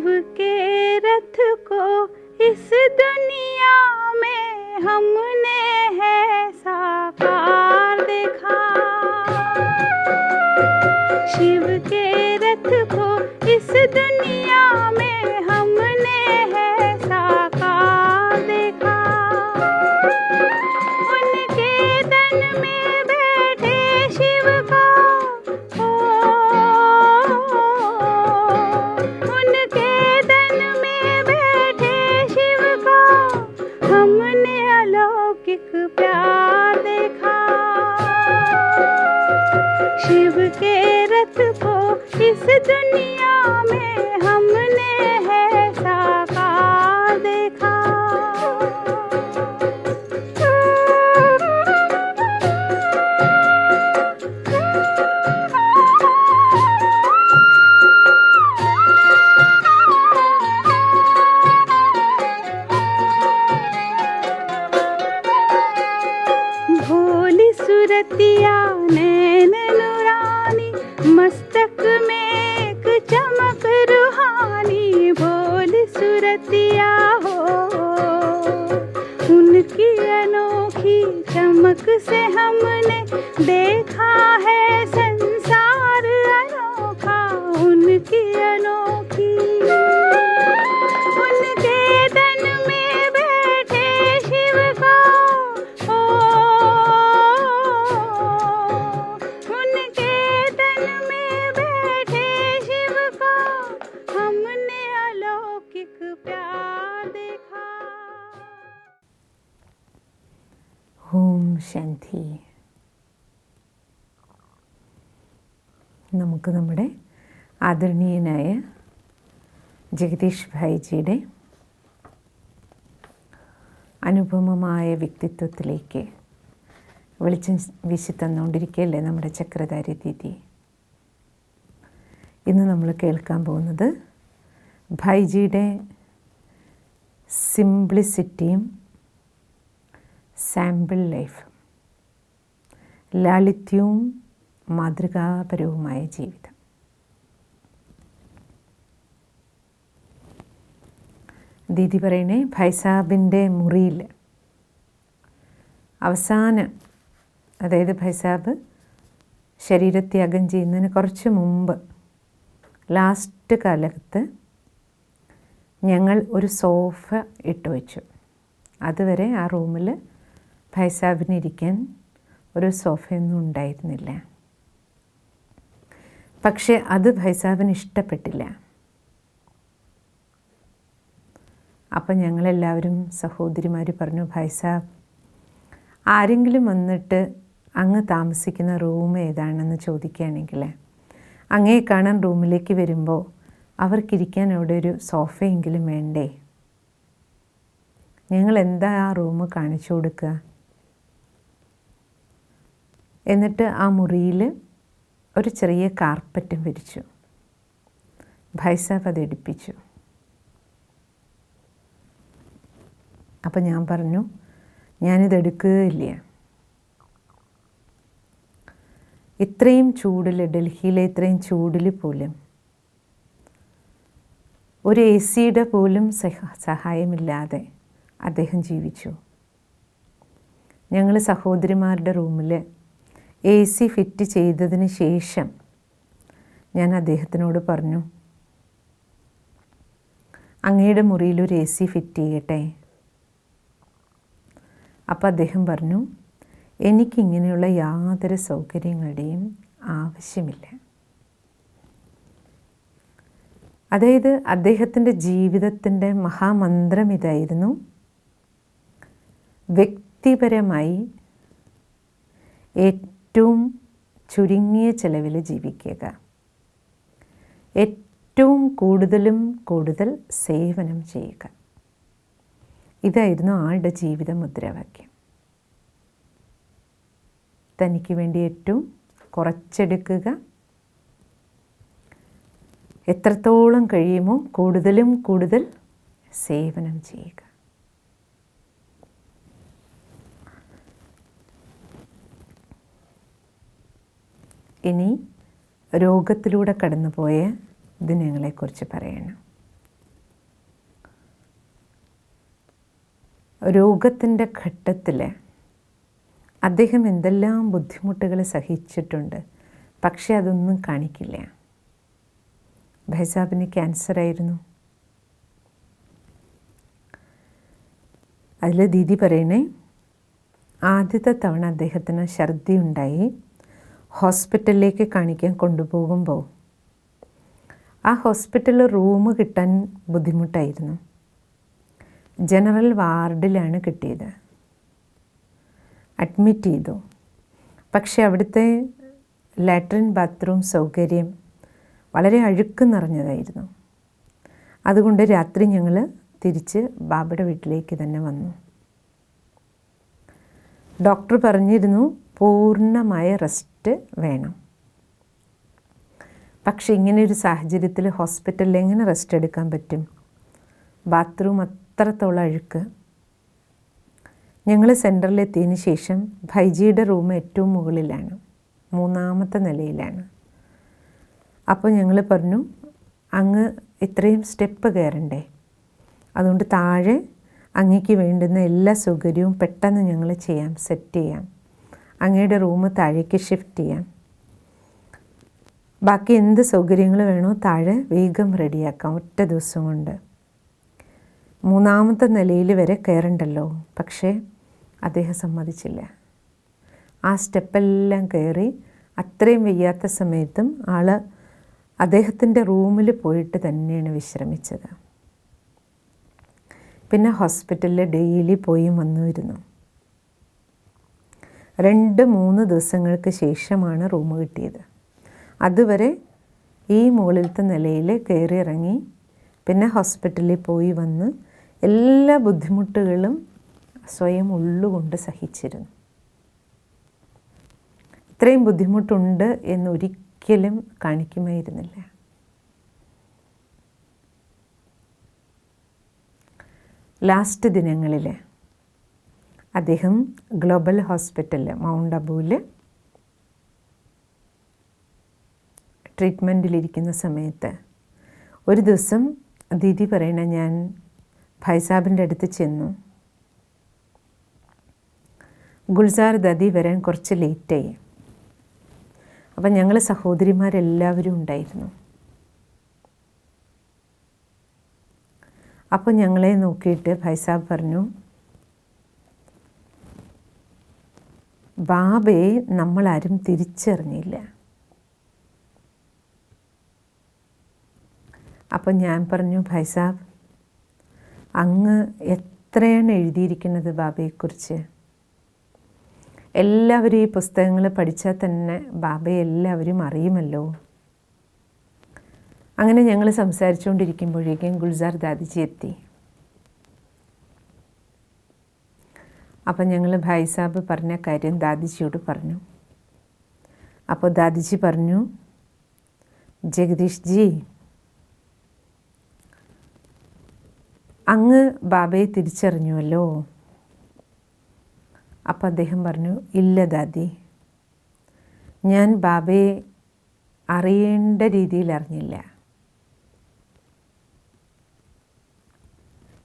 शिव के रथ को इस दुनिया में हमने है साकार देखा। शिव के रथ को इस दुनिया में हमने है साकार देखा। उनके तन में बैठे शिव का उनके तन में बैठे शिव का हमने अलौकिक प्यार देखा। शिव के रथ को इस दुनिया में हमने है साकार देखा। भोली सुरतिया नैन नुरानी, मस्तक में एक चमक रूहानी। भोली सुरतिया हो उनकी अनोखी चमक से हमने देखा है संसार अनोखा। उनकी अनोखी उनके तन में बैठे शिव का उनके तन में बैठे शिव का हमने अलौकिक प्यार देखा। ഓം ശാന്തി. നമുക്ക് നമ്മുടെ ആദരണീയനായ ജഗദീഷ് ഭായിജിയുടെ അനുപമമായ വ്യക്തിത്വത്തിലേക്ക് വെളിച്ചം വീശി തന്നുകൊണ്ടിരിക്കുകയല്ലേ നമ്മുടെ ചക്രധാരി ദീദി. ഇന്ന് നമ്മൾ കേൾക്കാൻ പോകുന്നത് ഭായിജിയുടെ സിംപ്ലിസിറ്റിയും സാമ്പിൾ ലൈഫ്, ലാളിത്യവും മാതൃകാപരവുമായ ജീവിതം. ദീദി പറയണേ, ഭായ് സാബിൻ്റെ മുറിയിൽ അവസാനം, അതായത് ഭായ് സാബ് ശരീരത്യാഗം ചെയ്യുന്നതിന് കുറച്ച് മുമ്പ് ലാസ്റ്റ് കാലത്ത് ഞങ്ങൾ ഒരു സോഫ ഇട്ട് വെച്ചു. അതുവരെ ആ റൂമിൽ ഭായ് സാബിന് ഇരിക്കാൻ ഒരു സോഫയൊന്നും ഉണ്ടായിരുന്നില്ല. പക്ഷേ അത് ഭായ് സാബിന് ഇഷ്ടപ്പെട്ടില്ല. അപ്പം ഞങ്ങളെല്ലാവരും സഹോദരിമാർ പറഞ്ഞു, ഭായ് സാബ് ആരെങ്കിലും വന്നിട്ട് അങ്ങ് താമസിക്കുന്ന റൂം ഏതാണെന്ന് ചോദിക്കുകയാണെങ്കിൽ അങ്ങേ കാണാൻ റൂമിലേക്ക് വരുമ്പോൾ അവർക്കിരിക്കാൻ അവിടെ ഒരു സോഫയെങ്കിലും വേണ്ടേ? ഞങ്ങൾ എന്താ ആ റൂം കാണിച്ചു കൊടുക്കുക? എന്നിട്ട് ആ മുറിയിൽ ഒരു ചെറിയ കാർപ്പറ്റും വിരിച്ചു. ഭായ് സാബ് അത് എടുപ്പിച്ചു. അപ്പം ഞാൻ പറഞ്ഞു, ഞാനിതെടുക്കുകയില്ല. ഇത്രയും ചൂടിൽ, ഡൽഹിയിലെ ഇത്രയും ചൂടിൽ പോലും ഒരു AC-യുടെ പോലും സഹായമില്ലാതെ അദ്ദേഹം ജീവിച്ചു. ഞങ്ങൾ സഹോദരിമാരുടെ റൂമിൽ AC ഫിറ്റ് ചെയ്തതിന് ശേഷം ഞാൻ അദ്ദേഹത്തിനോട് പറഞ്ഞു, അങ്ങയുടെ മുറിയിലൊരു AC ഫിറ്റ് ചെയ്യട്ടെ. അപ്പോൾ അദ്ദേഹം പറഞ്ഞു, എനിക്കിങ്ങനെയുള്ള യാതൊരു സൗകര്യങ്ങളുടെയും ആവശ്യമില്ല. അതായത് അദ്ദേഹത്തിൻ്റെ ജീവിതത്തിൻ്റെ മഹാമന്ത്രം ഇതായിരുന്നു: വ്യക്തിപരമായി ഏറ്റവും ചുരുങ്ങിയ ചെലവിൽ ജീവിക്കുക, ഏറ്റവും കൂടുതൽ സേവനം ചെയ്യുക. ഇതായിരുന്നു ആളുടെ ജീവിത മുദ്രാവാക്യം. തനിക്ക് വേണ്ടി ഏറ്റവും കുറച്ചെടുക്കുക, എത്രത്തോളം കഴിയുമോ കൂടുതൽ സേവനം ചെയ്യുക. ഇനി രോഗത്തിലൂടെ കടന്നുപോയ ദിനങ്ങളെക്കുറിച്ച് പറയണം. രോഗത്തിൻ്റെ ഘട്ടത്തിൽ അദ്ദേഹം എന്തെല്ലാം ബുദ്ധിമുട്ടുകൾ സഹിച്ചിട്ടുണ്ട്. പക്ഷേ അതൊന്നും കാണിക്കില്ല. ഭായ് സാബിന് ക്യാൻസറായിരുന്നു. അതിൽ ദീദി പറയണേ, ആദ്യത്തെ തവണ അദ്ദേഹത്തിന് ഛർദി ഉണ്ടായി. ഹോസ്പിറ്റലിലേക്ക് കാണിക്കാൻ കൊണ്ടുപോകുമ്പോൾ ആ ഹോസ്പിറ്റലിൽ റൂം കിട്ടാൻ ബുദ്ധിമുട്ടായിരുന്നു. ജനറൽ വാർഡിലാണ് കിട്ടിയത്. അഡ്മിറ്റ് ചെയ്തു. പക്ഷേ അവിടുത്തെ ലാട്രിൻ ബാത്റൂം സൗകര്യം വളരെ അഴുക്ക് നിറഞ്ഞതായിരുന്നു. അതുകൊണ്ട് രാത്രി ഞങ്ങൾ തിരിച്ച് ബാബയുടെ വീട്ടിലേക്ക് തന്നെ വന്നു. ഡോക്ടർ പറഞ്ഞിരുന്നു പൂർണ്ണമായ റെസ്റ്റ് വേണം. പക്ഷേ ഇങ്ങനെയൊരു സാഹചര്യത്തിൽ ഹോസ്പിറ്റലിൽ എങ്ങനെ റെസ്റ്റ് എടുക്കാൻ പറ്റും? ബാത്റൂം അത്രത്തോളം അഴുക്ക്. ഞങ്ങൾ സെൻറ്ററിലെത്തിയതിന് ശേഷം ഭൈജിയുടെ റൂം ഏറ്റവും മുകളിലാണ്, 3-ാമത്തെ നിലയിലാണ്. അപ്പോൾ ഞങ്ങൾ പറഞ്ഞു, അങ്ങ് ഇത്രയും സ്റ്റെപ്പ് കയറണ്ടേ, അതുകൊണ്ട് താഴെ അങ്ങേക്ക് വേണ്ടുന്ന എല്ലാ സൗകര്യവും പെട്ടെന്ന് ഞങ്ങൾ ചെയ്യാം, സെറ്റ് ചെയ്യാം. അങ്ങയുടെ റൂം താഴേക്ക് ഷിഫ്റ്റ് ചെയ്യാം. ബാക്കി എന്ത് സൗകര്യങ്ങൾ വേണോ താഴെ വേഗം റെഡിയാക്കാം, ഒറ്റ ദിവസം കൊണ്ട്. 3-ാമത്തെ നിലയിൽ വരെ കയറണ്ടല്ലോ. പക്ഷേ അദ്ദേഹം സമ്മതിച്ചില്ല. ആ സ്റ്റെപ്പെല്ലാം കയറി അത്രയും വയ്യാത്ത സമയത്തും ആൾ അദ്ദേഹത്തിൻ്റെ റൂമിൽ പോയിട്ട് തന്നെയാണ് വിശ്രമിച്ചത്. പിന്നെ ഹോസ്പിറ്റലിൽ ഡെയിലി പോയി വന്നുവരുന്നു. 2-3 ദിവസങ്ങൾക്ക് ശേഷമാണ് റൂം കിട്ടിയത്. അതുവരെ ഈ മുകളിലത്തെ നിലയിൽ കയറി ഇറങ്ങി പിന്നെ ഹോസ്പിറ്റലിൽ പോയി വന്ന് എല്ലാ ബുദ്ധിമുട്ടുകളും സ്വയം ഉള്ളുകൊണ്ട് സഹിച്ചിരുന്നു. ഇത്രയും ബുദ്ധിമുട്ടുണ്ട് എന്നൊരിക്കലും കാണിക്കുമായിരുന്നില്ല. ലാസ്റ്റ് ദിനങ്ങളിൽ അദ്ദേഹം ഗ്ലോബൽ ഹോസ്പിറ്റൽ മൗണ്ട് അബുവിൽ ട്രീറ്റ്മെൻറ്റിലിരിക്കുന്ന സമയത്ത് ഒരു ദിവസം ദീദി പറയണ, ഞാൻ ഭായ് സാബിൻ്റെ അടുത്ത് ചെന്നു. ഗുൽസാർ ദാദി വരാൻ കുറച്ച് ലേറ്റായി. അപ്പം ഞങ്ങൾ സഹോദരിമാരെല്ലാവരും ഉണ്ടായിരുന്നു. അപ്പോൾ ഞങ്ങളെ നോക്കിയിട്ട് ഭായ് സാബ് പറഞ്ഞു, ബാബയെ നമ്മളാരും തിരിച്ചറിഞ്ഞില്ല. അപ്പം ഞാൻ പറഞ്ഞു, ഭായ് സാബ്, അങ്ങ് എത്രയാണ് എഴുതിയിരിക്കുന്നത് ബാബയെക്കുറിച്ച്. എല്ലാവരും ഈ പുസ്തകങ്ങൾ പഠിച്ചാൽ തന്നെ ബാബയെ എല്ലാവരും അറിയുമല്ലോ. അങ്ങനെ ഞങ്ങൾ സംസാരിച്ചുകൊണ്ടിരിക്കുമ്പോഴേക്കും ഗുൽസാർ ദാദിജി എത്തി. അപ്പം ഞങ്ങൾ ഭായ് സാബ് പറഞ്ഞ കാര്യം ദാദിജിയോട് പറഞ്ഞു. അപ്പോൾ ദാദിജി പറഞ്ഞു, ജഗദീഷ് ജി, അങ്ങ് ബാബയെ തിരിച്ചറിഞ്ഞുവല്ലോ. അപ്പം അദ്ദേഹം പറഞ്ഞു, ഇല്ല ദാദി, ഞാൻ ബാബയെ അറിയേണ്ട രീതിയിൽ അറിഞ്ഞില്ല.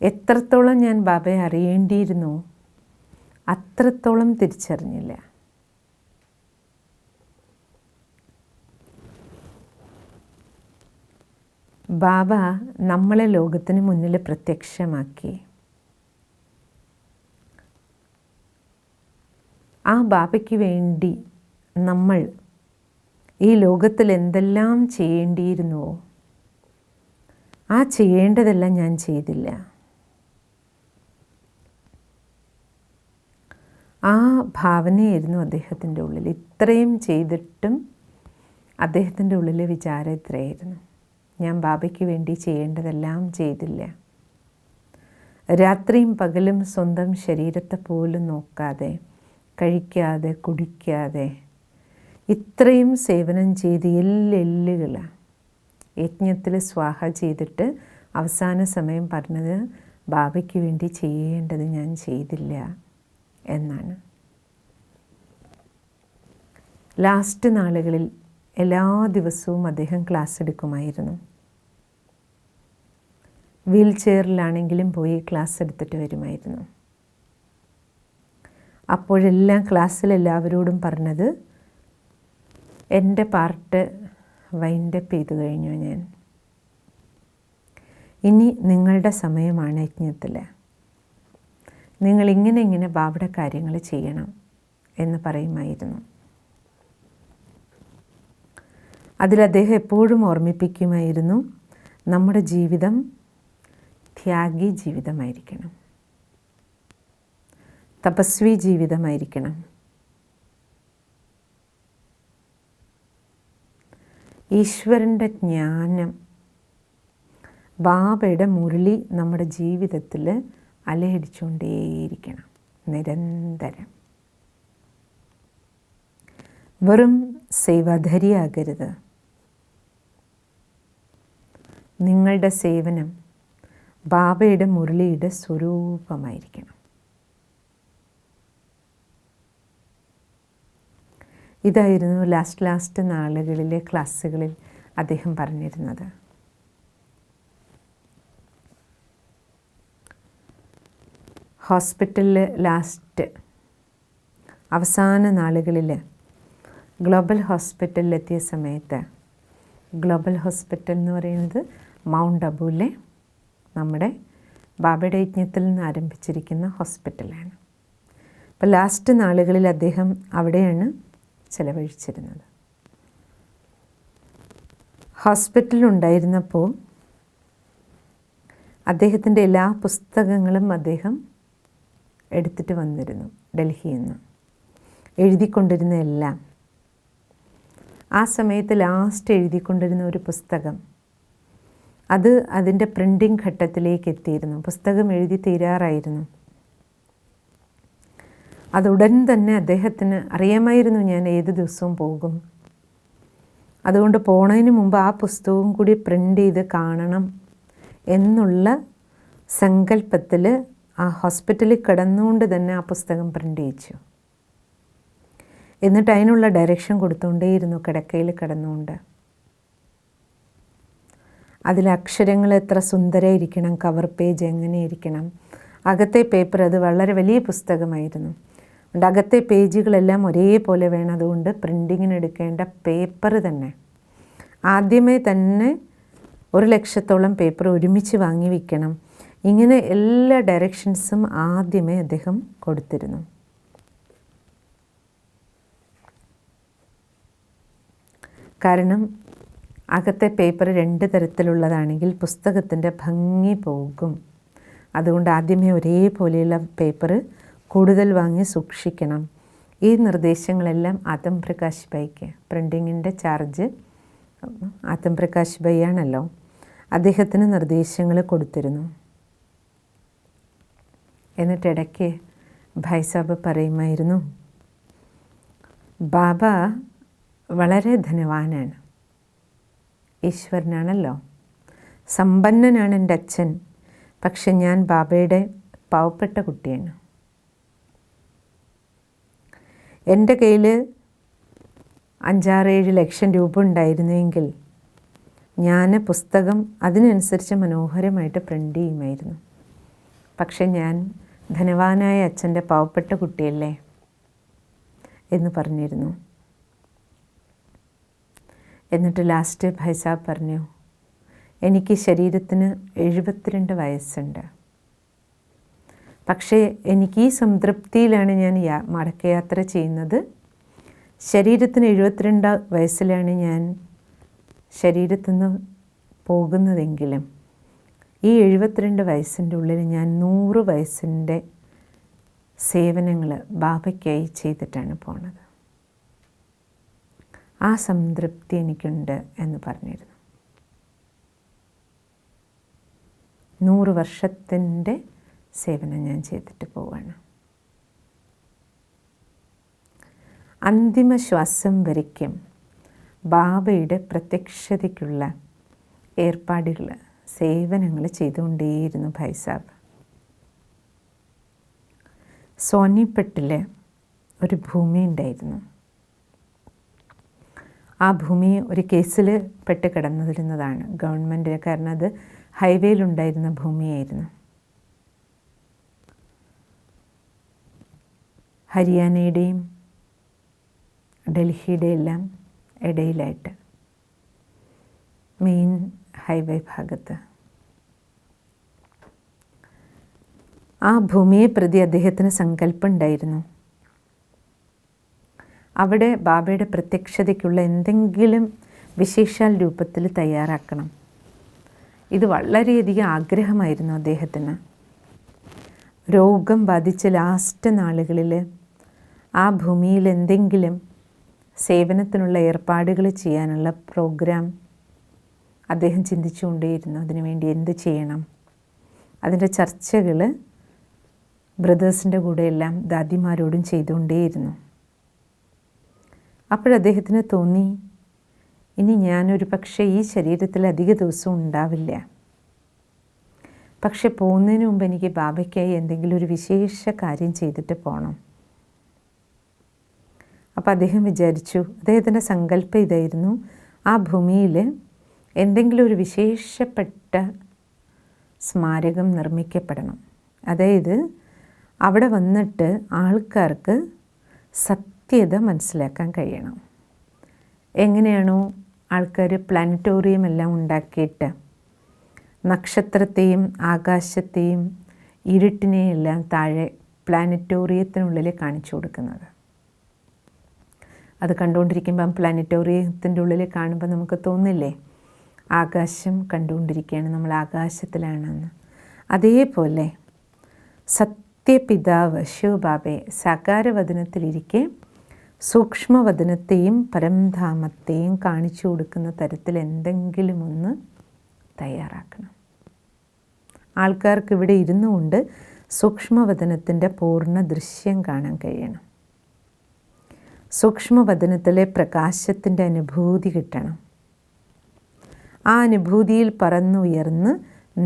എത്രത്തോളം ഞാൻ ബാബയെ അറിയേണ്ടിയിരുന്നു അത്രത്തോളം തിരിച്ചറിഞ്ഞില്ല. ബാബ നമ്മളെ ലോകത്തിന് മുന്നിൽ പ്രത്യക്ഷമാക്കി. ആ ബാബയ്ക്ക് വേണ്ടി നമ്മൾ ഈ ലോകത്തിൽ എന്തെല്ലാം ചെയ്യേണ്ടിയിരുന്നുവോ ആ ചെയ്യേണ്ടതെല്ലാം ഞാൻ ചെയ്തില്ല. ആ ഭാവനയായിരുന്നു അദ്ദേഹത്തിൻ്റെ ഉള്ളിൽ. ഇത്രയും ചെയ്തിട്ടും അദ്ദേഹത്തിൻ്റെ ഉള്ളിലെ വിചാരം ഇത്രയായിരുന്നു, ഞാൻ ബാബയ്ക്ക് വേണ്ടി ചെയ്യേണ്ടതെല്ലാം ചെയ്തില്ല. രാത്രിയും പകലും സ്വന്തം ശരീരത്തെ പോലും നോക്കാതെ, കഴിക്കാതെ കുടിക്കാതെ ഇത്രയും സേവനം ചെയ്ത് എല്ലുകൾ യജ്ഞത്തിൽ സ്വാഹ ചെയ്തിട്ട് അവസാന സമയം പറഞ്ഞത്, ബാബയ്ക്ക് വേണ്ടി ചെയ്യേണ്ടത് ഞാൻ ചെയ്തില്ല എന്നാണ്. ലാസ്റ്റ് നാളുകളിൽ എല്ലാ ദിവസവും അദ്ദേഹം ക്ലാസ് എടുക്കുമായിരുന്നു. വീൽ ചെയറിലാണെങ്കിലും പോയി ക്ലാസ് എടുത്തിട്ട് വരുമായിരുന്നു. അപ്പോഴെല്ലാം ക്ലാസ്സിലെല്ലാവരോടും പറഞ്ഞത്, എൻ്റെ പാർട്ട് വൈൻഡപ്പ് ചെയ്ത് കഴിഞ്ഞു ഞാൻ, ഇനി നിങ്ങളുടെ സമയമാണ് യജ്ഞത്തിൽ, നിങ്ങളിങ്ങനെ ബാബയുടെ കാര്യങ്ങൾ ചെയ്യണം എന്ന് പറയുമായിരുന്നു. അതിൽ അദ്ദേഹം എപ്പോഴും ഓർമ്മിപ്പിക്കുമായിരുന്നു, നമ്മുടെ ജീവിതം ത്യാഗി ജീവിതമായിരിക്കണം, തപസ്വി ജീവിതമായിരിക്കണം. ഈശ്വരൻ്റെ ജ്ഞാനം, ബാബയുടെ മുരളി നമ്മുടെ ജീവിതത്തിൽ അലയടിച്ചുകൊണ്ടേയിരിക്കണം നിരന്തരം. വെറും സേവാധരിയാകരുത്. നിങ്ങളുടെ സേവനം ബാബയുടെ മുരളിയുടെ സ്വരൂപമായിരിക്കണം. ഇതായിരുന്നു ലാസ്റ്റ് നാളുകളിലെ ക്ലാസ്സുകളിൽ അദ്ദേഹം പറഞ്ഞിരുന്നത്. ഹോസ്പിറ്റലിൽ അവസാന നാളുകളിൽ ഗ്ലോബൽ ഹോസ്പിറ്റലിലെത്തിയ സമയത്ത്, ഗ്ലോബൽ ഹോസ്പിറ്റൽ എന്ന് പറയുന്നത് മൗണ്ട് അബുവിലെ നമ്മുടെ ബാബയുടെ യജ്ഞത്തിൽ നിന്ന് ആരംഭിച്ചിരിക്കുന്ന ഹോസ്പിറ്റലാണ്. അപ്പോൾ ലാസ്റ്റ് നാളുകളിൽ അദ്ദേഹം അവിടെയാണ് ചെലവഴിച്ചിരുന്നത്. ഹോസ്പിറ്റലുണ്ടായിരുന്നപ്പോൾ അദ്ദേഹത്തിൻ്റെ എല്ലാ പുസ്തകങ്ങളും അദ്ദേഹം എടുത്തിട്ട് വന്നിരുന്നു ഡൽഹിയിൽ നിന്ന്, എഴുതിക്കൊണ്ടിരുന്ന എല്ലാം. ആ സമയത്ത് ലാസ്റ്റ് എഴുതിക്കൊണ്ടിരുന്ന ഒരു പുസ്തകം, അത് അതിൻ്റെ പ്രിൻറ്റിങ് ഘട്ടത്തിലേക്ക് എത്തിയിരുന്നു. പുസ്തകം എഴുതി തീരാറായിരുന്നു. അതുടൻ തന്നെ അദ്ദേഹത്തിന് അറിയാമായിരുന്നു ഞാൻ ഏത് ദിവസവും പോകും. അതുകൊണ്ട് പോണതിന് മുമ്പ് ആ പുസ്തകവും കൂടി പ്രിൻ്റ് ചെയ്ത് കാണണം എന്നുള്ള സങ്കല്പത്തിൽ ആ ഹോസ്പിറ്റലിൽ കിടന്നുകൊണ്ട് തന്നെ ആ പുസ്തകം പ്രിൻ്റ് ചെയ്യിച്ചു. എന്നിട്ട് അതിനുള്ള ഡയറക്ഷൻ കൊടുത്തുകൊണ്ടേയിരുന്നു കിടക്കയിൽ കിടന്നുകൊണ്ട്. അതിൽ അക്ഷരങ്ങൾ എത്ര സുന്ദരമായിരിക്കണം, കവർ പേജ് എങ്ങനെ ഇരിക്കണം, അകത്തെ പേപ്പർ, അത് വളരെ വലിയ പുസ്തകമായിരുന്നു. അതുകൊണ്ട് അകത്തെ പേജുകളെല്ലാം ഒരേപോലെ വേണം. അതുകൊണ്ട് പ്രിൻറ്റിങ്ങിന് എടുക്കേണ്ട പേപ്പർ തന്നെ ആദ്യമേ തന്നെ 1,00,000-ഓളം പേപ്പർ ഒരുമിച്ച് വാങ്ങി വയ്ക്കണം. ഇങ്ങനെ എല്ലാ ഡയറക്ഷൻസും ആദ്യമേ അദ്ദേഹം കൊടുത്തിരുന്നു. കാരണം അകത്തെ പേപ്പർ 2 തരത്തിലുള്ളതാണെങ്കിൽ പുസ്തകത്തിൻ്റെ ഭംഗി പോകും. അതുകൊണ്ട് ആദ്യമേ ഒരേപോലെയുള്ള പേപ്പർ കൂടുതൽ വാങ്ങി സൂക്ഷിക്കണം. ഈ നിർദ്ദേശങ്ങളെല്ലാം ആതം പ്രകാശ് ഭായിക്ക്, പ്രിൻറ്റിങ്ങിൻ്റെ ചാർജ് ആതം പ്രകാശ് ഭായി ആണല്ലോ, അദ്ദേഹത്തിന് നിർദ്ദേശങ്ങൾ കൊടുത്തിരുന്നു. എന്നിട്ടിടയ്ക്ക് ഭായ് സാബ് പറയുമായിരുന്നു, ബാബ വളരെ ധനവാനാണ്, ഈശ്വരനാണല്ലോ, സമ്പന്നനാണ് എൻ്റെ അച്ഛൻ, പക്ഷെ ഞാൻ ബാബയുടെ പാവപ്പെട്ട കുട്ടിയാണ്. എൻ്റെ കയ്യിൽ 5-6-7 ലക്ഷം രൂപ ഉണ്ടായിരുന്നെങ്കിൽ ഞാൻ പുസ്തകം അതിനനുസരിച്ച് മനോഹരമായിട്ട് പ്രിൻ്റ് ചെയ്യുമായിരുന്നു. പക്ഷെ ഞാൻ ധനവാനായ അച്ഛൻ്റെ പാവപ്പെട്ട കുട്ടിയല്ലേ എന്ന് പറഞ്ഞിരുന്നു. എന്നിട്ട് ലാസ്റ്റ് ഭായ് സാബ് പറഞ്ഞു, എനിക്ക് ശരീരത്തിന് 72 വയസ്സുണ്ട്, പക്ഷേ എനിക്ക് ഈ സംതൃപ്തിയിലാണ് ഞാൻ മടക്കയാത്ര ചെയ്യുന്നത്. ശരീരത്തിന് 72 വയസ്സിലാണ് ഞാൻ ശരീരത്തിൽ നിന്ന് പോകുന്നതെങ്കിലും ഈ 72 വയസ്സിൻ്റെ ഉള്ളിൽ ഞാൻ 100 വയസ്സിൻ്റെ സേവനങ്ങൾ ബാബയ്ക്കായി ചെയ്തിട്ടാണ് പോണത്. ആ സംതൃപ്തി എനിക്കുണ്ട് എന്ന് പറഞ്ഞിരുന്നു. 100 വർഷത്തിൻ്റെ സേവനം ഞാൻ ചെയ്തിട്ട് പോവാണ്. അന്തിമ ശ്വാസം വരയ്ക്കും ബാബയുടെ പ്രത്യക്ഷതയ്ക്കുള്ള ഏർപ്പാടുകൾ, സേവനങ്ങൾ ചെയ്തുകൊണ്ടേയിരുന്നു ഭായ് സാബ്. സോനിപ്പട്ടിൽ ഒരു ഭൂമി ഉണ്ടായിരുന്നു. ആ ഭൂമി ഒരു കേസിൽ പെട്ട് കിടന്നിരുന്നതാണ് ഗവൺമെൻറ്, കാരണം അത് ഹൈവേയിലുണ്ടായിരുന്ന ഭൂമിയായിരുന്നു. ഹരിയാനയുടെയും ഡൽഹിയുടെ എല്ലാം ഇടയിലായിട്ട് മെയിൻ ഹൈവേ ഭാഗത്ത്. ആ ഭൂമിയെ പ്രതി അദ്ദേഹത്തിന് സങ്കല്പം ഉണ്ടായിരുന്നു. അവിടെ ബാബയുടെ പ്രത്യക്ഷതയ്ക്കുള്ള എന്തെങ്കിലും വിശേഷാൽ രൂപത്തിൽ തയ്യാറാക്കണം. ഇത് വളരെയധികം ആഗ്രഹമായിരുന്നു അദ്ദേഹത്തിന്. രോഗം ബാധിച്ച ലാസ്റ്റ് നാളുകളിൽ ആ ഭൂമിയിൽ എന്തെങ്കിലും സേവനത്തിനുള്ള ഏർപ്പാടുകൾ ചെയ്യാനുള്ള പ്രോഗ്രാം അദ്ദേഹം ചിന്തിച്ചുകൊണ്ടേയിരുന്നു. അതിനുവേണ്ടി എന്ത് ചെയ്യണം, അതിൻ്റെ ചർച്ചകൾ ബ്രദേഴ്സിൻ്റെ കൂടെയെല്ലാം ദാദിമാരോടും ചെയ്തുകൊണ്ടേയിരുന്നു. അപ്പോഴദ്ദേഹത്തിന് തോന്നി, ഇനി ഞാനൊരു പക്ഷേ ഈ ശരീരത്തിൽ അധിക ദിവസം ഉണ്ടാവില്ല. പക്ഷെ പോകുന്നതിന് മുമ്പ് എനിക്ക് ബാബയ്ക്കായി എന്തെങ്കിലും ഒരു വിശേഷ കാര്യം ചെയ്തിട്ട് പോകണം. അപ്പോൾ അദ്ദേഹം വിചാരിച്ചു, അദ്ദേഹത്തിൻ്റെ സങ്കല്പം ഇതായിരുന്നു, ആ ഭൂമിയിൽ എന്തെങ്കിലും ഒരു വിശേഷപ്പെട്ട സ്മാരകം നിർമ്മിക്കപ്പെടണം. അതായത് അവിടെ വന്നിട്ട് ആൾക്കാർക്ക് സത്യത മനസ്സിലാക്കാൻ കഴിയണം. എങ്ങനെയാണോ ആൾക്കാർ പ്ലാനറ്റോറിയം എല്ലാം ഉണ്ടാക്കിയിട്ട് നക്ഷത്രത്തെയും ആകാശത്തെയും ഇരുട്ടിനെയും എല്ലാം താഴെ പ്ലാനറ്റോറിയത്തിനുള്ളിൽ കാണിച്ചു കൊടുക്കുന്നത്. അത് കണ്ടുകൊണ്ടിരിക്കുമ്പം പ്ലാനറ്റോറിയത്തിൻ്റെ ഉള്ളിൽ കാണുമ്പോൾ നമുക്ക് തോന്നില്ലേ ആകാശം കണ്ടുകൊണ്ടിരിക്കുകയാണ്, നമ്മൾ ആകാശത്തിലാണെന്ന്. അതേപോലെ സത്യപിതാവ് ശിവബാബയെ സാകാരവദനത്തിലിരിക്കെ സൂക്ഷ്മവദനത്തെയും പരംധാമത്തെയും കാണിച്ചു കൊടുക്കുന്ന തരത്തിൽ എന്തെങ്കിലും ഒന്ന് തയ്യാറാക്കണം. ആൾക്കാർക്ക് ഇവിടെ ഇരുന്നു കൊണ്ട് സൂക്ഷ്മവദനത്തിൻ്റെ പൂർണ്ണ ദൃശ്യം കാണാൻ കഴിയണം. സൂക്ഷ്മവദനത്തിലെ പ്രകാശത്തിൻ്റെ അനുഭൂതി കിട്ടണം. ആ അനുഭൂതിയിൽ പറന്നുയർന്ന്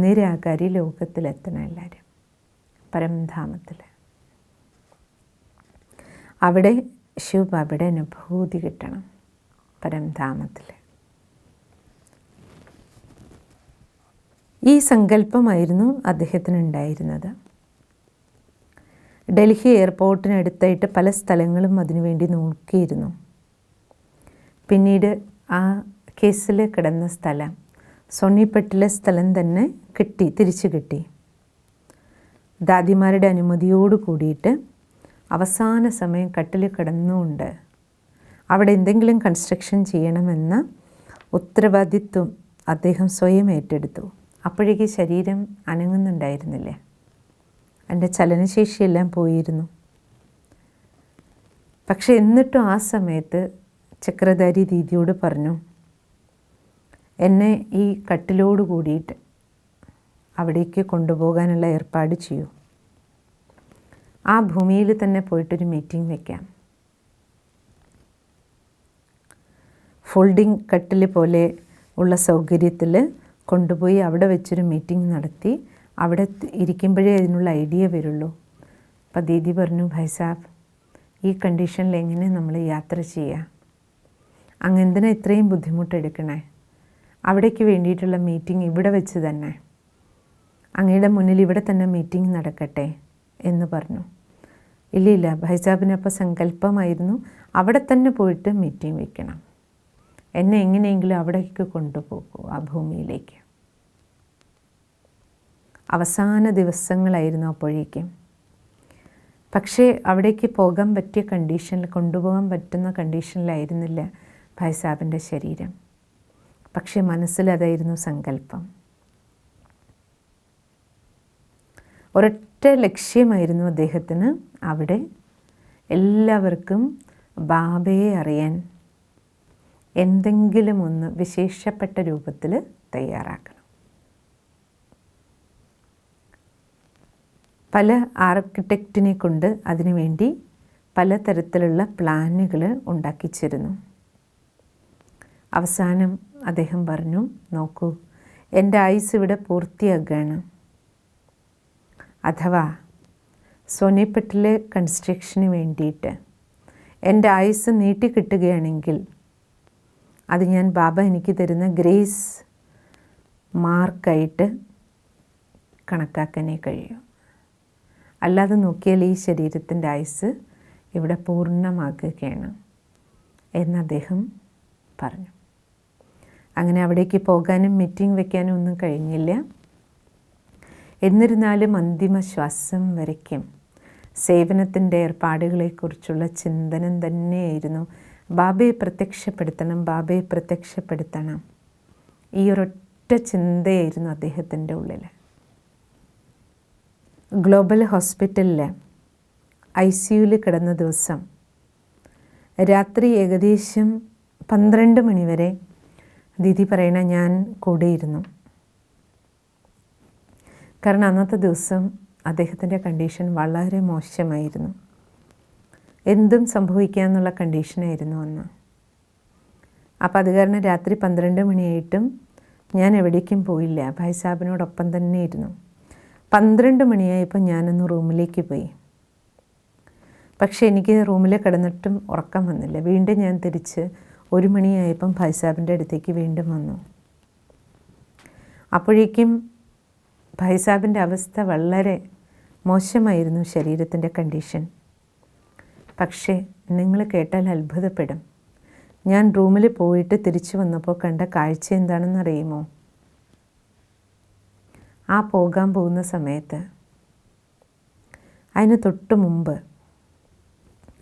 നിരാകാരി ലോകത്തിലെത്തണം എല്ലാവരും, പരംധാമത്തിൽ. അവിടെ ശിവബാബയുടെ അനുഭൂതി കിട്ടണം പരംധാമത്തിൽ. ഈ സങ്കല്പമായിരുന്നു അദ്ദേഹത്തിനുണ്ടായിരുന്നത്. ഡൽഹി എയർപോർട്ടിനടുത്തായിട്ട് പല സ്ഥലങ്ങളും അതിനുവേണ്ടി നോക്കിയിരുന്നു. പിന്നീട് ആ കേസിൽ കിടന്ന സ്ഥലം, സോണിപ്പട്ടിലെ സ്ഥലം തന്നെ തിരിച്ചു കിട്ടി. ദാദിമാരുടെ അനുമതിയോട് കൂടിയിട്ട് അവസാന സമയം കട്ടിൽ കിടന്നുകൊണ്ട് അവിടെ എന്തെങ്കിലും കൺസ്ട്രക്ഷൻ ചെയ്യണമെന്ന ഉത്തരവാദിത്വം അദ്ദേഹം സ്വയം ഏറ്റെടുത്തു. അപ്പോഴേക്ക് ശരീരം അനങ്ങുന്നുണ്ടായിരുന്നില്ല, എൻ്റെ ചലനശേഷിയെല്ലാം പോയിരുന്നു. പക്ഷെ എന്നിട്ടും ആ സമയത്ത് ചക്രധാരി ദീദിയോട് പറഞ്ഞു, എന്നെ ഈ കട്ടിലോട് കൂടിയിട്ട് അവിടേക്ക് കൊണ്ടുപോകാനുള്ള ഏർപ്പാട് ചെയ്യൂ. ആ ഭൂമിയിൽ തന്നെ പോയിട്ടൊരു മീറ്റിംഗ് വയ്ക്കാം. ഫോൾഡിംഗ് കട്ടിൽ പോലെ ഉള്ള സൗകര്യത്തിൽ കൊണ്ടുപോയി അവിടെ വെച്ചൊരു മീറ്റിംഗ് നടത്തി അവിടെ ഇരിക്കുമ്പോഴേ അതിനുള്ള ഐഡിയ വരുള്ളൂ. അപ്പം ദീദി പറഞ്ഞു, ഭായ് സാബ്, ഈ കണ്ടീഷനിൽ എങ്ങനെ നമ്മൾ യാത്ര ചെയ്യുക? അങ്ങ് എന്തിനാ ഇത്രയും ബുദ്ധിമുട്ടെടുക്കണേ? അവിടേക്ക് വേണ്ടിയിട്ടുള്ള മീറ്റിംഗ് ഇവിടെ വെച്ച് തന്നെ, അങ്ങയുടെ മുന്നിൽ ഇവിടെ തന്നെ മീറ്റിംഗ് നടക്കട്ടെ എന്ന് പറഞ്ഞു. ഇല്ല, ഭായ് സാബിനപ്പോൾ സങ്കല്പമായിരുന്നു അവിടെ തന്നെ പോയിട്ട് മീറ്റിംഗ് വയ്ക്കണം. എന്നെ എങ്ങനെയെങ്കിലും അവിടേക്ക് കൊണ്ടുപോകൂ, ആ ഭൂമിയിലേക്ക്. അവസാന ദിവസങ്ങളായിരുന്നു അപ്പോഴേക്കും. പക്ഷേ അവിടേക്ക് പോകാൻ പറ്റിയ കണ്ടീഷനിൽ, കൊണ്ടുപോകാൻ പറ്റുന്ന കണ്ടീഷനിലായിരുന്നില്ല ഭായ് സാബിൻ്റെ ശരീരം. പക്ഷേ മനസ്സിലതായിരുന്നു സങ്കല്പം. ഒരൊറ്റ ലക്ഷ്യമായിരുന്നു അദ്ദേഹത്തിന്, അവിടെ എല്ലാവർക്കും ബാബയെ അറിയാൻ എന്തെങ്കിലും ഒന്ന് വിശേഷപ്പെട്ട രൂപത്തിൽ തയ്യാറാക്കണം. പല ആർക്കിടെക്റ്റിനെ കൊണ്ട് അതിനുവേണ്ടി പലതരത്തിലുള്ള പ്ലാനുകൾ ഉണ്ടാക്കിച്ചിരുന്നു. അവസാനം അദ്ദേഹം പറഞ്ഞു, നോക്കൂ, എൻ്റെ ആയുസ് ഇവിടെ പൂർത്തിയാക്കുകയാണ്. അഥവാ സോനിപ്പട്ടിലെ കൺസ്ട്രക്ഷന് വേണ്ടിയിട്ട് എൻ്റെ ആയുസ് നീട്ടിക്കിട്ടുകയാണെങ്കിൽ അത് ഞാൻ ബാബ എനിക്ക് തരുന്ന ഗ്രേസ് മാർക്കായിട്ട് കണക്കാക്കാനേ കഴിയൂ. അല്ലാതെ നോക്കിയാൽ ഈ ശരീരത്തിൻ്റെ ആയുസ് ഇവിടെ പൂർണ്ണമാകുകയാണ് എന്ന് അദ്ദേഹം പറഞ്ഞു. അങ്ങനെ അവിടേക്ക് പോകാനും മീറ്റിംഗ് വയ്ക്കാനും ഒന്നും കഴിഞ്ഞില്ല. എന്നിരുന്നാലും അന്തിമ ശ്വാസം വരയ്ക്കും സേവനത്തിൻ്റെ ഏർപ്പാടുകളെക്കുറിച്ചുള്ള ചിന്തനം തന്നെയായിരുന്നു. ബാബയെ പ്രത്യക്ഷപ്പെടുത്തണം, ബാബയെ പ്രത്യക്ഷപ്പെടുത്തണം. ഈ ഒരൊറ്റ ചിന്തയായിരുന്നു അദ്ദേഹത്തിൻ്റെ ഉള്ളിൽ. ഗ്ലോബൽ ഹോസ്പിറ്റലിൽ ICUയിൽ കിടന്ന ദിവസം രാത്രി ഏകദേശം 12 മണി വരെ ദീദി പറയണ ഞാൻ കൂടെയിരുന്നു. കാരണം അന്നത്തെ ദിവസം അദ്ദേഹത്തിൻ്റെ കണ്ടീഷൻ വളരെ മോശമായിരുന്നു. എന്തും സംഭവിക്കാമെന്നുള്ള കണ്ടീഷനായിരുന്നു അന്ന്. അപ്പോൾ അത് കാരണം രാത്രി 12 മണിയായിട്ടും ഞാൻ എവിടേക്കും പോയില്ല, ഭായ് സാബിനോടൊപ്പം തന്നെ ഇരുന്നു. 12 മണിയായപ്പോൾ ഞാനൊന്ന് റൂമിലേക്ക് പോയി. പക്ഷേ എനിക്ക് റൂമിൽ കിടന്നിട്ടും ഉറക്കം വന്നില്ല. വീണ്ടും ഞാൻ തിരിച്ച് 1 മണിയായപ്പം ഭായ് സാബിൻ്റെ അടുത്തേക്ക് വീണ്ടും വന്നു. അപ്പോഴേക്കും ഭായ് സാബിൻ്റെ അവസ്ഥ വളരെ മോശമായിരുന്നു, ശരീരത്തിൻ്റെ കണ്ടീഷൻ. പക്ഷേ നിങ്ങൾ കേട്ടാൽ അത്ഭുതപ്പെടും. ഞാൻ റൂമിൽ പോയിട്ട് തിരിച്ചു വന്നപ്പോൾ കണ്ട കാഴ്ച എന്താണെന്നറിയുമോ? ആ പോകാൻ പോകുന്ന സമയത്ത് അതിന് തൊട്ട് മുമ്പ്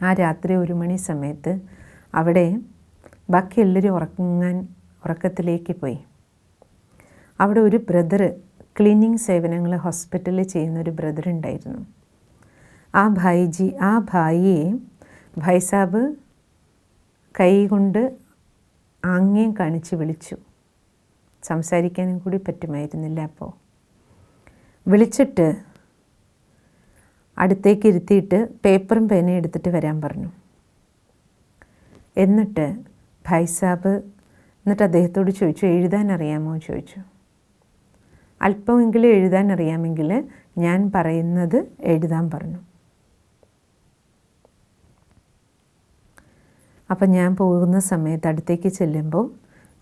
ആ രാത്രി 1 മണി സമയത്ത് അവിടെ ബാക്കി എല്ലാവരും ഉറക്കത്തിലേക്ക് പോയി. അവിടെ ഒരു ബ്രദർ ക്ലീനിങ് സേവനങ്ങൾ ഹോസ്പിറ്റലിൽ ചെയ്യുന്നൊരു ബ്രദർ ഉണ്ടായിരുന്നു. ആ ഭായിയെ ഭായ് സാബ് കൈ കൊണ്ട് ആംഗ്യം കാണിച്ച് വിളിച്ചു. സംസാരിക്കാനും കൂടി പറ്റുമായിരുന്നില്ല. അപ്പോൾ വിളിച്ചിട്ട് അടുത്തേക്ക് ഇരുത്തിയിട്ട് പേപ്പറും പേനയും എടുത്തിട്ട് വരാൻ പറഞ്ഞു. എന്നിട്ട് ഭായ് സാബ് അദ്ദേഹത്തോട് ചോദിച്ചു, എഴുതാൻ അറിയാമോ ചോദിച്ചു. അല്പമെങ്കിലും എഴുതാൻ അറിയാമെങ്കിൽ ഞാൻ പറയുന്നത് എഴുതാൻ പറഞ്ഞു. അപ്പം ഞാൻ പോകുന്ന സമയത്ത് അടുത്തേക്ക് ചെല്ലുമ്പോൾ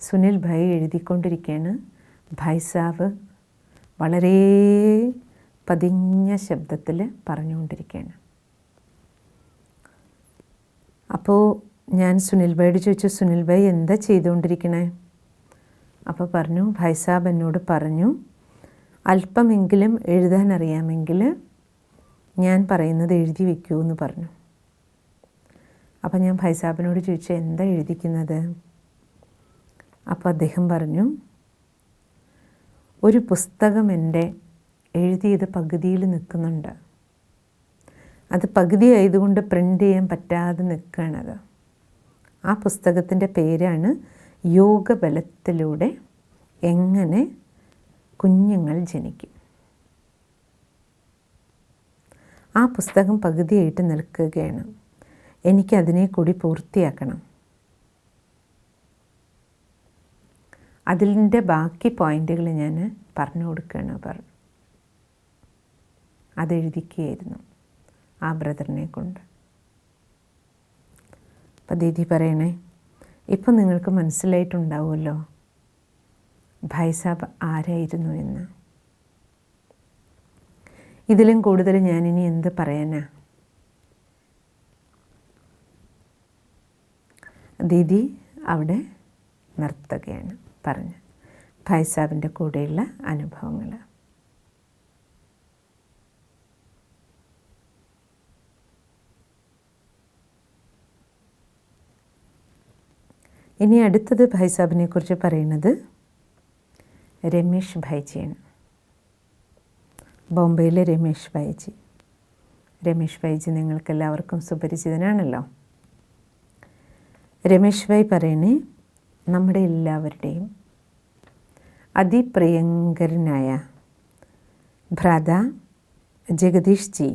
സുനിൽ ഭായ് എഴുതിക്കൊണ്ടിരിക്കുകയാണ്. ഭായ് സാബ് വളരെ പതിഞ്ഞ ശബ്ദത്തിൽ പറഞ്ഞുകൊണ്ടിരിക്കുകയാണ്. അപ്പോൾ ഞാൻ സുനിൽ ഭായിയോട് ചോദിച്ചു, സുനിൽ ഭായ് എന്താ ചെയ്തുകൊണ്ടിരിക്കണേ? അപ്പോൾ പറഞ്ഞു, ഭായ് സാബ് എന്നോട് പറഞ്ഞു അല്പമെങ്കിലും എഴുതാൻ അറിയാമെങ്കിൽ ഞാൻ പറയുന്നത് എഴുതി വയ്ക്കൂ എന്ന് പറഞ്ഞു. അപ്പോൾ ഞാൻ ഭായ് സാബിനോട് ചോദിച്ചു, എന്താ എഴുതിക്കുന്നത്? അപ്പോൾ അദ്ദേഹം പറഞ്ഞു, ഒരു പുസ്തകം എൻ്റെ എഴുതിയത് പകുതിയിൽ നിൽക്കുന്നുണ്ട്. അത് പകുതി ആയതുകൊണ്ട് പ്രിൻ്റ് ചെയ്യാൻ പറ്റാതെ നിൽക്കുകയാണത്. ആ പുസ്തകത്തിൻ്റെ പേരാണ് യോഗബലത്തിലൂടെ എങ്ങനെ കുഞ്ഞുങ്ങൾ ജനിക്കും. ആ പുസ്തകം പകുതിയായിട്ട് നിൽക്കുകയാണ്. എനിക്കതിനെ കൂടി പൂർത്തിയാക്കണം. അതിൻ്റെ ബാക്കി പോയിൻ്റുകൾ ഞാൻ പറഞ്ഞു കൊടുക്കുകയാണ് പറഞ്ഞു. അതെഴുതിക്കുകയായിരുന്നു ആ ബ്രദറിനെ കൊണ്ട്. അപ്പം ദീദി പറയണേ, ഇപ്പം നിങ്ങൾക്ക് മനസ്സിലായിട്ടുണ്ടാവുമല്ലോ ഭായ് സാബ് ആരായിരുന്നു എന്ന്. ഇതിലും കൂടുതൽ ഞാനിനി എന്ത് പറയാനാ? ദീദി അവിടെ നിർത്തുകയാണ് പറഞ്ഞ് ഭായ് സാബിൻ്റെ കൂടെയുള്ള അനുഭവങ്ങൾ. ഇനി അടുത്തത് ഭായ് സാബിനെ കുറിച്ച് പറയുന്നത് രമേഷ് ഭായിജിയാണ്. ബോംബെയിലെ രമേഷ് ഭായിജി. രമേഷ് ഭായിജി നിങ്ങൾക്കെല്ലാവർക്കും സുപരിചിതനാണല്ലോ. രമേഷ് ഭായ് പറയണേ, നമ്മുടെ എല്ലാവരുടെയും അതിപ്രിയങ്കരനായ ഭ്രാത ജഗദീഷ് ജി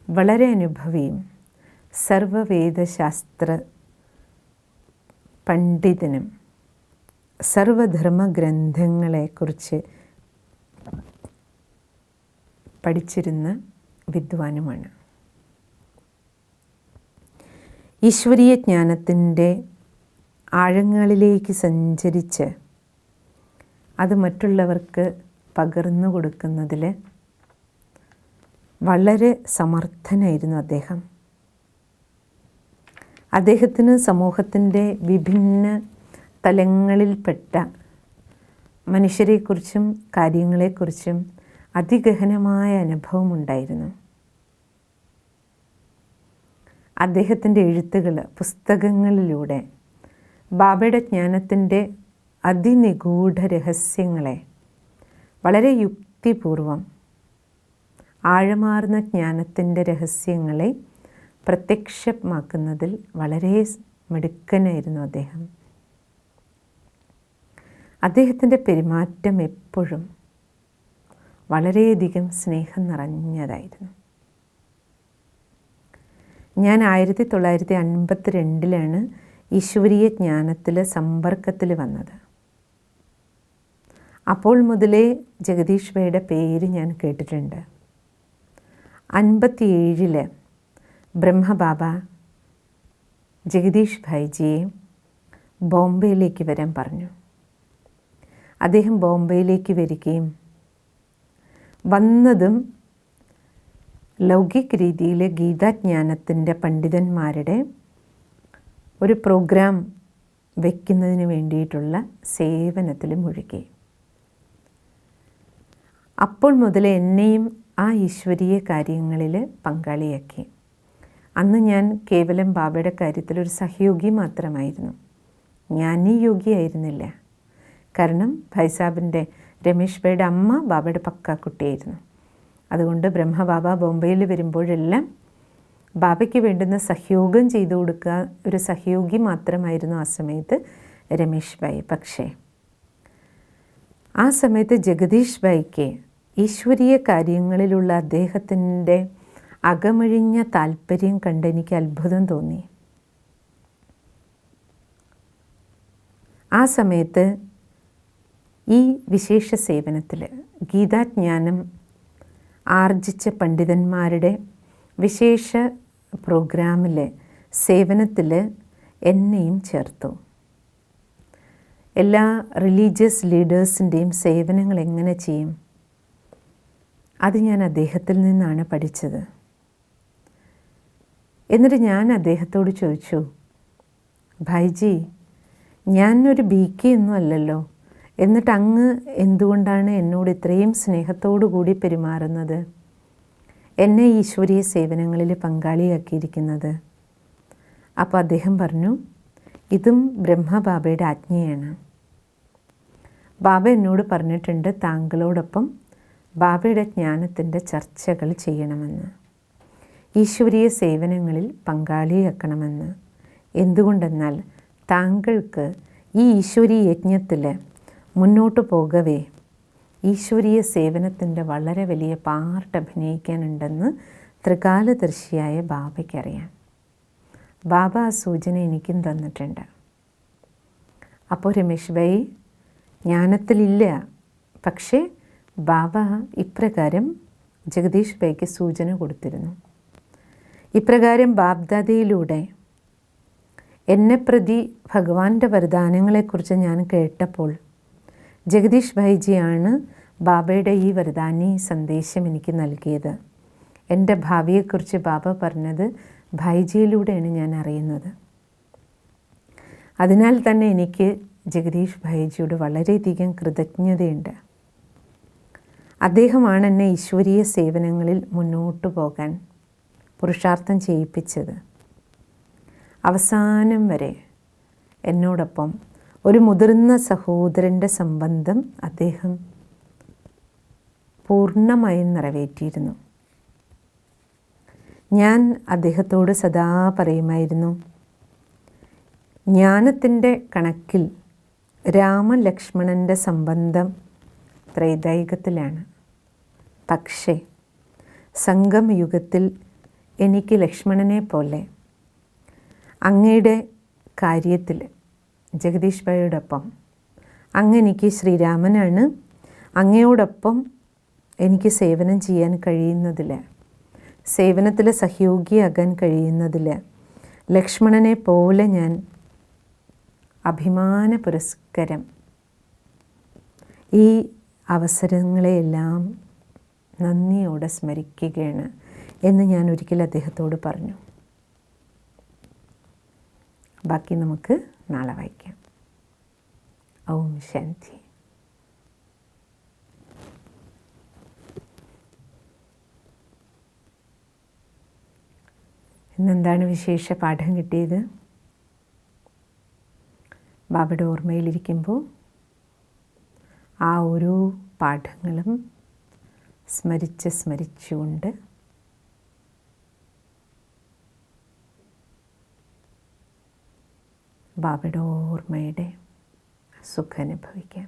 വളരെ അനുഭവിയും സർവവേദശാസ്ത്ര പണ്ഡിതനും സർവധർമ്മഗ്രന്ഥങ്ങളെക്കുറിച്ച് പഠിച്ചിരുന്ന വിദ്വാനുമാണ്. ഈശ്വരീയ ജ്ഞാനത്തിൻ്റെ ആഴങ്ങളിലേക്ക് സഞ്ചരിച്ച് അത് മറ്റുള്ളവർക്ക് പകർന്നു കൊടുക്കുന്നതിൽ വളരെ സമർത്ഥനായിരുന്നു അദ്ദേഹം. അദ്ദേഹത്തിന് സമൂഹത്തിൻ്റെ വിഭിന്ന തലങ്ങളിൽപ്പെട്ട മനുഷ്യരെക്കുറിച്ചും കാര്യങ്ങളെക്കുറിച്ചും അതിഗഹനമായ അനുഭവമുണ്ടായിരുന്നു. അദ്ദേഹത്തിൻ്റെ എഴുത്തുകൾ, പുസ്തകങ്ങളിലൂടെ ബാബയുടെ ജ്ഞാനത്തിൻ്റെ അതിനിഗൂഢ രഹസ്യങ്ങളെ വളരെ യുക്തിപൂർവം, ആഴമാർന്ന ജ്ഞാനത്തിൻ്റെ രഹസ്യങ്ങളെ പ്രത്യക്ഷമാക്കുന്നതിൽ വളരെ മിടുക്കനായിരുന്നു അദ്ദേഹം. അദ്ദേഹത്തിൻ്റെ പെരുമാറ്റം എപ്പോഴും വളരെയധികം സ്നേഹം നിറഞ്ഞതായിരുന്നു. ഞാൻ 1952 ഈശ്വരീയ ജ്ഞാനത്തിൽ സമ്പർക്കത്തിൽ വന്നത്. അപ്പോൾ മുതലേ ജഗദീഷ് ഭായിയുടെ പേര് ഞാൻ കേട്ടിട്ടുണ്ട്. 57 ബ്രഹ്മബാബ ജഗദീഷ് ഭായിജിയെ ബോംബെയിലേക്ക് വരാൻ പറഞ്ഞു. അദ്ദേഹം ബോംബെയിലേക്ക് വരികയും വന്നതും ലൗകിക് രീതിയിൽ ഗീതാജ്ഞാനത്തിൻ്റെ പണ്ഡിതന്മാരുടെ ഒരു പ്രോഗ്രാം വയ്ക്കുന്നതിന് വേണ്ടിയിട്ടുള്ള സേവനത്തിൽ മുഴുകി. അപ്പോൾ മുതൽ എന്നെയും ആ ഈശ്വരീയ കാര്യങ്ങളിൽ പങ്കാളിയാക്കി. അന്ന് ഞാൻ കേവലം ബാബയുടെ കാര്യത്തിലൊരു സഹയോഗി മാത്രമായിരുന്നു, ജ്ഞാനി യോഗിയായിരുന്നില്ല. കാരണം ഭായ് സാബിൻ്റെ, രമേഷ് ഭായിയുടെ അമ്മ ബാബയുടെ പക്കാ കുട്ടിയായിരുന്നു. അതുകൊണ്ട് ബ്രഹ്മബാബ ബോംബെയിൽ വരുമ്പോഴെല്ലാം ബാബയ്ക്ക് വേണ്ടുന്ന സഹയോഗം ചെയ്തു കൊടുക്കുക ഒരു സഹയോഗി മാത്രമായിരുന്നു ആ സമയത്ത് രമേഷ് ഭായ്. പക്ഷേ ആ സമയത്ത് ജഗദീഷ് ഭായിക്ക് ഈശ്വരീയ കാര്യങ്ങളിലുള്ള അദ്ദേഹത്തിൻ്റെ അകമഴിഞ്ഞ താല്പര്യം കണ്ട് എനിക്ക് അത്ഭുതം തോന്നി. ആ സമയത്ത് ഈ വിശേഷ സേവനത്തിൽ ഗീതാജ്ഞാനം ആർജിച്ച പണ്ഡിതന്മാരുടെ വിശേഷ പ്രോഗ്രാമിൽ സേവനത്തിൽ എന്നെയും ചേർത്തു. എല്ലാ റിലീജിയസ് ലീഡേഴ്സിൻ്റെയും സേവനങ്ങൾ എങ്ങനെ ചെയ്യും, അത് ഞാൻ അദ്ദേഹത്തിൽ നിന്നാണ് പഠിച്ചത്. എന്നിട്ട് ഞാൻ അദ്ദേഹത്തോട് ചോദിച്ചു, ഭായിജി, ഞാനൊരു BK ഒന്നും അല്ലല്ലോ, എന്നിട്ട് അങ്ങ് എന്തുകൊണ്ടാണ് എന്നോട് ഇത്രയും സ്നേഹത്തോടു കൂടി പെരുമാറുന്നത്, എന്നെ ഈശ്വരീയ സേവനങ്ങളിൽ പങ്കാളിയാക്കിയിരിക്കുന്നത്? അപ്പോൾ അദ്ദേഹം പറഞ്ഞു, ഇതും ബ്രഹ്മബാബയുടെ ആജ്ഞയാണ്. ബാബ എന്നോട് പറഞ്ഞിട്ടുണ്ട് താങ്കളോടൊപ്പം ബാബയുടെ ജ്ഞാനത്തിൻ്റെ ചർച്ചകൾ ചെയ്യണമെന്ന്, ഈശ്വരീയ സേവനങ്ങളിൽ പങ്കാളിയാക്കണമെന്ന്. എന്തുകൊണ്ടെന്നാൽ താങ്കൾക്ക് ഈ ഈശ്വരീയ യജ്ഞത്തിൽ മുന്നോട്ട് പോകവേ ഈശ്വരീയ സേവനത്തിൻ്റെ വളരെ വലിയ പാർട്ട് അഭിനയിക്കാനുണ്ടെന്ന് ത്രികാലദർശിയായ ബാബയ്ക്കറിയാം. ബാബ ആ സൂചന എനിക്കും തന്നിട്ടുണ്ട്. അപ്പോൾ രമേഷ് ഭായി ജ്ഞാനത്തിലില്ല, പക്ഷേ ബാബ ഇപ്രകാരം ജഗദീഷ് ഭായിക്ക് സൂചന കൊടുത്തിരുന്നു. ഇപ്രകാരം ബാബ്ദാദയിലൂടെ എന്നെ പ്രതി ഭഗവാന്റെ വരദാനങ്ങളെക്കുറിച്ച് ഞാൻ കേട്ടപ്പോൾ ജഗദീഷ് ഭായിജിയാണ് ബാബയുടെ ഈ വരദാനി സന്ദേശം എനിക്ക് നൽകിയത്. എൻ്റെ ഭാവിയെക്കുറിച്ച് ബാബ പറഞ്ഞത് ഭായിജിയിലൂടെയാണ് ഞാൻ അറിയുന്നത്. അതിനാൽ തന്നെ എനിക്ക് ജഗദീഷ് ഭായിജിയോട് വളരെയധികം കൃതജ്ഞതയുണ്ട്. അദ്ദേഹമാണ് എന്നെ ഈശ്വരീയ സേവനങ്ങളിൽ മുന്നോട്ട് പോകാൻ പുരുഷാർത്ഥം ചെയ്യിപ്പിച്ചത്. അവസാനം വരെ എന്നോടൊപ്പം ഒരു മുതിർന്ന സഹോദരൻ്റെ സംബന്ധം അദ്ദേഹം പൂർണ്ണമായും നിറവേറ്റിയിരുന്നു. ഞാൻ അദ്ദേഹത്തോട് സദാ പറയുമായിരുന്നു, ജ്ഞാനത്തിൻ്റെ കണക്കിൽ രാമലക്ഷ്മണൻ്റെ സംബന്ധം ത്രൈതായികത്തിലാണ്. പക്ഷേ സംഗമയുഗത്തിൽ എനിക്ക് ലക്ഷ്മണനെ പോലെ അങ്ങയുടെ കാര്യത്തിൽ ജഗദീഷ് ഭായിയോടൊപ്പം അങ്ങെനിക്ക് ശ്രീരാമനാണ്, അങ്ങയോടൊപ്പം എനിക്ക് സേവനം ചെയ്യാൻ കഴിയുന്നതിൽ, സേവനത്തിൽ സഹയോഗിയാകാൻ കഴിയുന്നതിൽ ലക്ഷ്മണനെ പോലെ ഞാൻ അഭിമാന പുരസ്കരം ഈ അവസരങ്ങളെയെല്ലാം നന്ദിയോടെ സ്മരിക്കുകയാണ് എന്ന് ഞാൻ ഒരിക്കൽ അദ്ദേഹത്തോട് പറഞ്ഞു. ബാക്കി നമുക്ക് നാളെ വായിക്കാം. ഓം ശാന്തി. ഇന്നെന്താണ് വിശേഷ പാഠം കിട്ടിയത്? ബാബയുടെ ഓർമ്മയിലിരിക്കുമ്പോൾ ആ ഓരോ പാഠങ്ങളും സ്മരിച്ചുകൊണ്ട് ബാബയുടെ ഓർമ്മയുടെ സുഖം അനുഭവിക്കാം.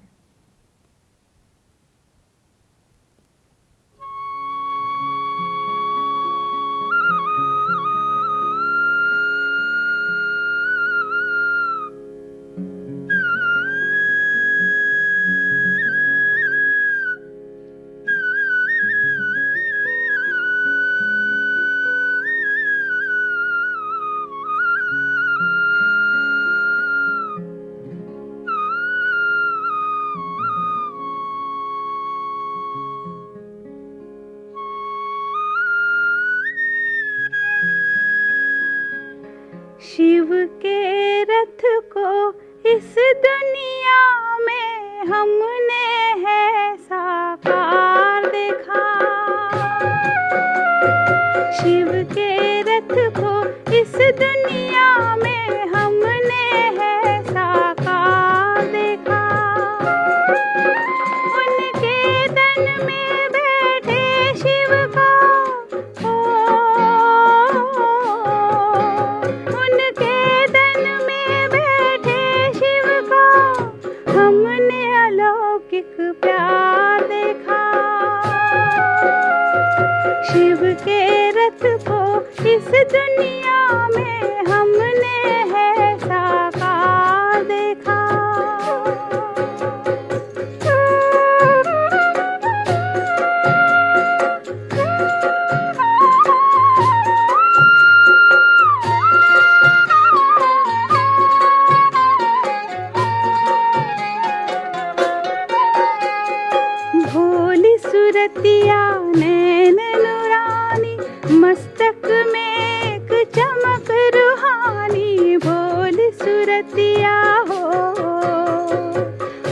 शिव के रथ को इस दुनिया में हमने है साकार देखा. शिव के रथ को इस दुनिया में हमने है साकार देखा. उनके तन में बैठे शिव का हमने अलौकिक प्यार देखा. शिव के रथ को इस दुनिया में हमने है साकार देखा. भोली सुरतिया नैन नुरानी, मस्तक में एक चमक रूहानी. भोली सुरतिया हो,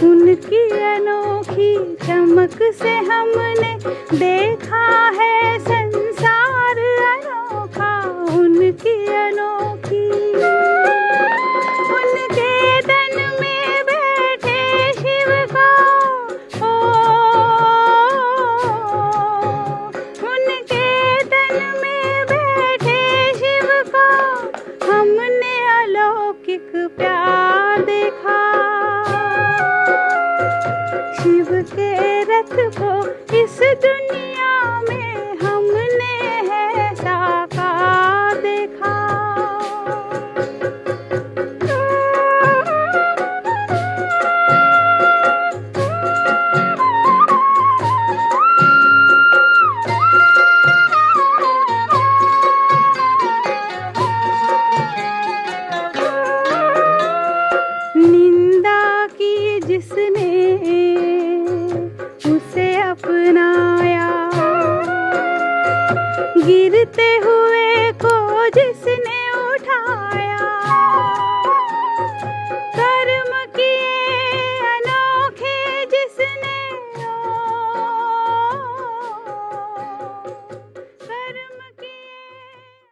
उनकी अनोखी चमक से हमने देखा है संसार अनोखा. उनकी अनोखी उनके तन में बैठे शिव का उनके तन में बैठे शिव का हमने अलौकिक प्यार देखा. शिव के रथ को